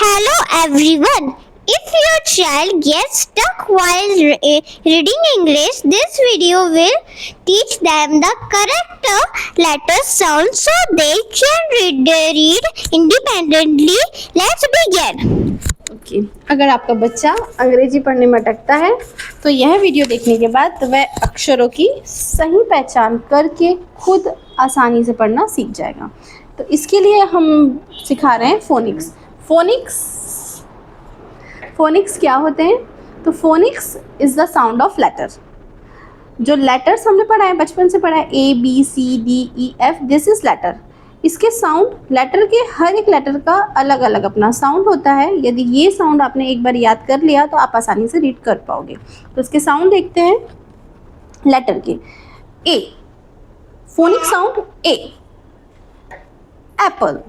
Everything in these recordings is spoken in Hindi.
Hello everyone. If your child gets stuck while reading English, this video will teach them the correct letter sound so they can read independently. Let's begin. Okay अगर आपका बच्चा अंग्रेजी पढ़ने में अटकता है तो यह वीडियो देखने के बाद वह अक्षरों की सही पहचान करके खुद आसानी से पढ़ना सीख जाएगा। तो इसके लिए हम सिखा रहे हैं फोनिक्स। फोनिक्स क्या होते हैं? तो phonics is the sound of letter. जो लेटर्स हमने पढ़ा है, बचपन से पढ़ा है, A B C D E F, this is letter. इसके साउंड, लेटर के हर एक लेटर का अलग अलग अपना साउंड होता है। यदि ये साउंड आपने एक बार याद कर लिया तो आप आसानी से रीड कर पाओगे। तो इसके साउंड देखते हैं लेटर के। A, phonic sound A, apple.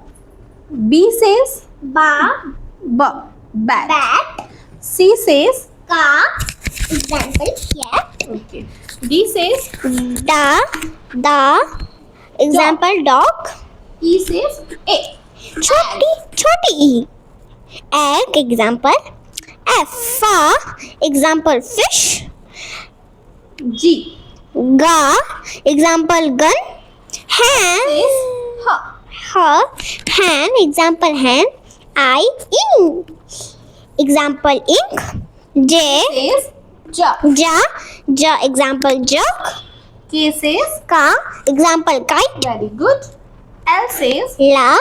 B says Ba, bat. bat, C says ka, example cat. okay. D says Da, example dog. E says a. छोटी e. Egg, example F. Example fish. G Ga, example gun. Hand, says hand, example hen. I, ink, example ink. J, says ja, example jug. K says Ka, example kite. very good. L says La,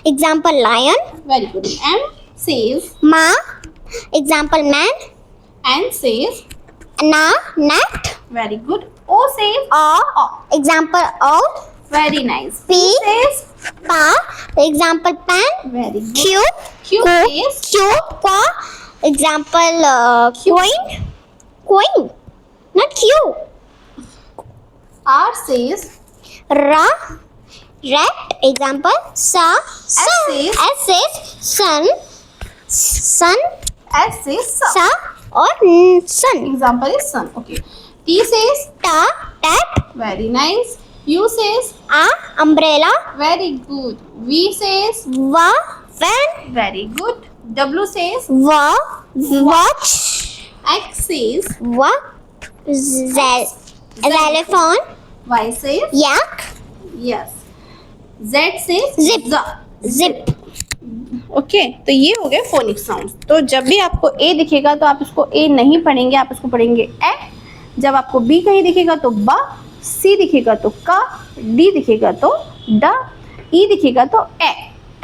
example lion. very good. M says Ma, example man. N says Na, net. very good. O says O, example owl. very nice. P says Pa, example pan. very good. Q, Q says Qua, example coin. Not Q. R says Ra, rat, example sun. says- S says sun. S says sun. Sa or sun. Example is sun. Okay. T says Tap, very nice. U says umbrella. very good. V says Fan. very good. W says Watch. X says Xylophone. Y says Yak. yes. Z says Zip. Okay तो ये हो गए फोनिक साउंड। तो जब भी आपको ए दिखेगा तो आप इसको ए नहीं पढ़ेंगे, आप इसको पढ़ेंगे ए। जब आपको बी कहीं दिखेगा तो बा, सी दिखेगा तो का, डी दिखेगा तो डा, ई दिखेगा तो ए,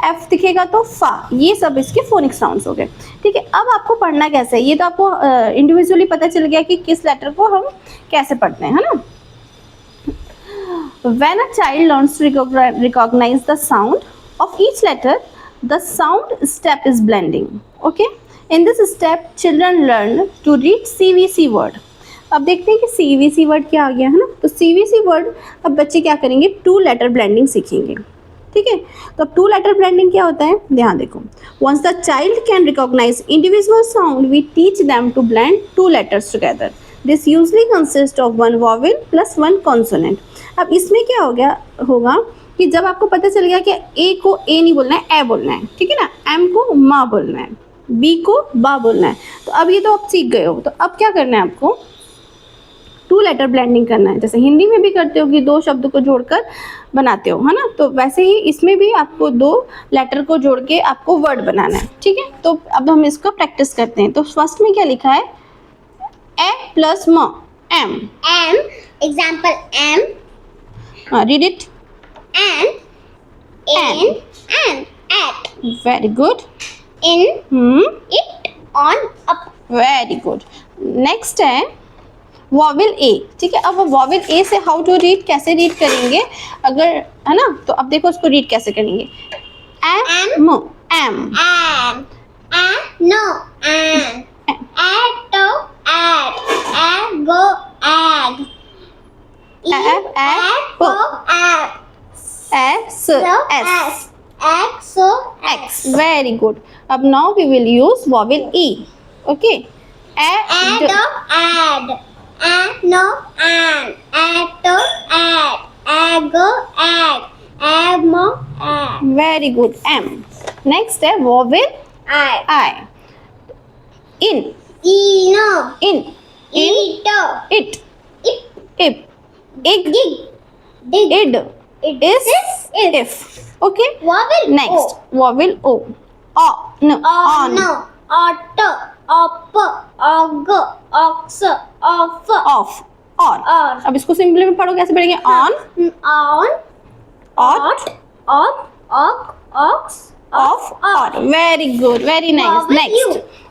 एफ दिखेगा तो फा। ये सब इसके फोनिक साउंड्स हो गए। ठीक है, अब आपको पढ़ना कैसे है ये तो आपको इंडिविजुअली पता चल गया कि किस लेटर को हम कैसे पढ़ते हैं, है ना। When a child learns to recognize the sound of each letter, the sound step is blending. Okay, in this step children learn to read CVC word. अब देखते हैं कि CVC वर्ड क्या आ गया है ना। तो CVC वर्ड अब बच्चे क्या करेंगे, 2 लेटर ब्लेंडिंग सीखेंगे। ठीक है, तो अब 2 लेटर ब्लेंडिंग क्या होता है, ध्यान देखो। Once the child can recognize individual sound, we teach them to blend 2 letters together. This usually consists of 1 vowel plus 1 consonant. अब इसमें क्या होगा कि जब आपको पता चल गया कि ए को ए नहीं बोलना है, ए बोलना है, ठीक है ना, एम को माँ बोलना है, बी को बा बोलना है, तो अब ये तो आप सीख गए हो। तो अब क्या करना है आपको, 2 लेटर ब्लेंडिंग करना है। जैसे हिंदी में भी करते हो कि 2 शब्द को जोड़कर बनाते हो, है ना, तो वैसे ही इसमें भी आपको 2 लेटर को जोड़ के आपको वर्ड बनाना है। ठीक है, तो अब हम इसको प्रैक्टिस करते हैं। तो फर्स्ट में क्या लिखा है, ए प्लस म, M. Example M. Read it. An. At. Very good. In. It. On. Up. Very good. Next है वॉवेल ए। ठीक है, अब वॉवेल ए से हाउ टू रीड, कैसे रीड करेंगे अगर, है ना, तो अब देखो उसको रीड कैसे करेंगे। M, M, No. Atto. At. Go. Ag. Apple. S, S. X. Very good. अब now we will use vowel E. Okay. Add. No. Atto. Ago. Ag. Amo. Very good. M. Next है vowel I. In. Ino. In. Ito. It. Ip. Ip. Ig. Dig. Dig. Id. Is. If. Okay. Vowel Next. Vowel O. O. No. On. No. Auto. Op. Og. Ox. Off. Off. On. Or. अब इसको सिंपली में पढ़ो, कैसे पढ़ेंगे? On. On. Ought. Op. Og. Ox. Off. Or. Very good. Very nice. Vowel Next. U.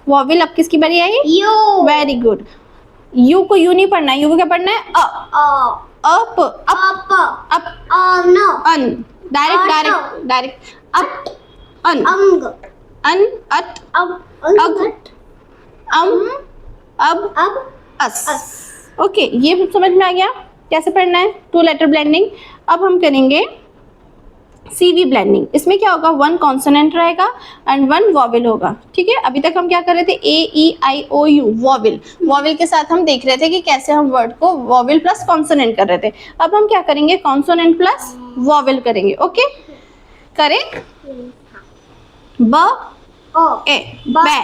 Vowel अब किसकी बारी आई? You. Very good. U को U नहीं पढ़ना है, U को क्या पढ़ना है? Up. Up. Up. Up. Up. No. Un. Direct. Up. Un. Un. At. Ug. Ab. Us. Okay, ये समझ में आ गया कैसे पढ़ना है? 2 लेटर ब्लेंडिंग। अब हम करेंगे CV ब्लेंडिंग। इसमें क्या होगा? 1 कॉन्सोनेंट रहेगा एंड 1 वॉवेल होगा। ठीक है, अभी तक हम क्या कर रहे थे? AEIOU vowel. वॉवेल के साथ हम देख रहे थे कि कैसे हम वर्ड को वॉवेल प्लस कॉन्सोनेंट कर रहे थे। अब हम क्या करेंगे? कॉन्सोनेंट प्लस वॉवेल करेंगे। ओके, करें? ब ए बै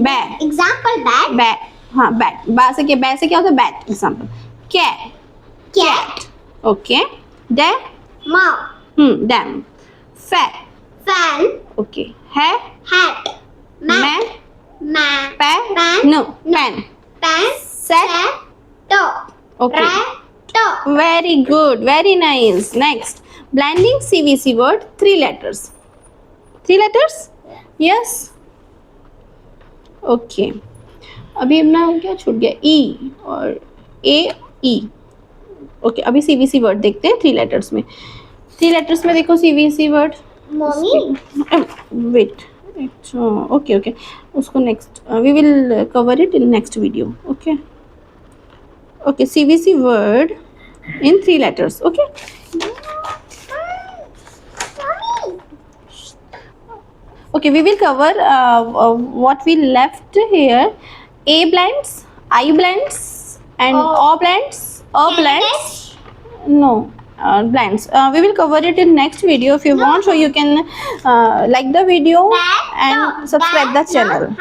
बै Example bad. बै, हाँ बैट। बा से क्या? बै से क्या होता है? Bat. Example cat. Cat. Okay, डै Mouth. डैम। फै Fan. ओके, है Hat. मैं Man. पै Pan. No pan. Pan. Set Top. Okay, Top. very good, very nice. Next, blending CVC word 3 letters. 3 letters? Yes. Okay. अभी अपना क्या छूट गया? E और AE. ओके, अभी CVC वर्ड देखते हैं 3 लेटर्स में। 3 लेटर्स में देखो CVC word. Mommy. Wait, okay, उसको next we will cover it in next video. Okay, CVC word in 3 letters. Okay. Okay, we will cover what we left here: A blends, I blends, and O blends, blends. No, blends. We will cover it in next video. If you want, so you can like the video and subscribe the channel.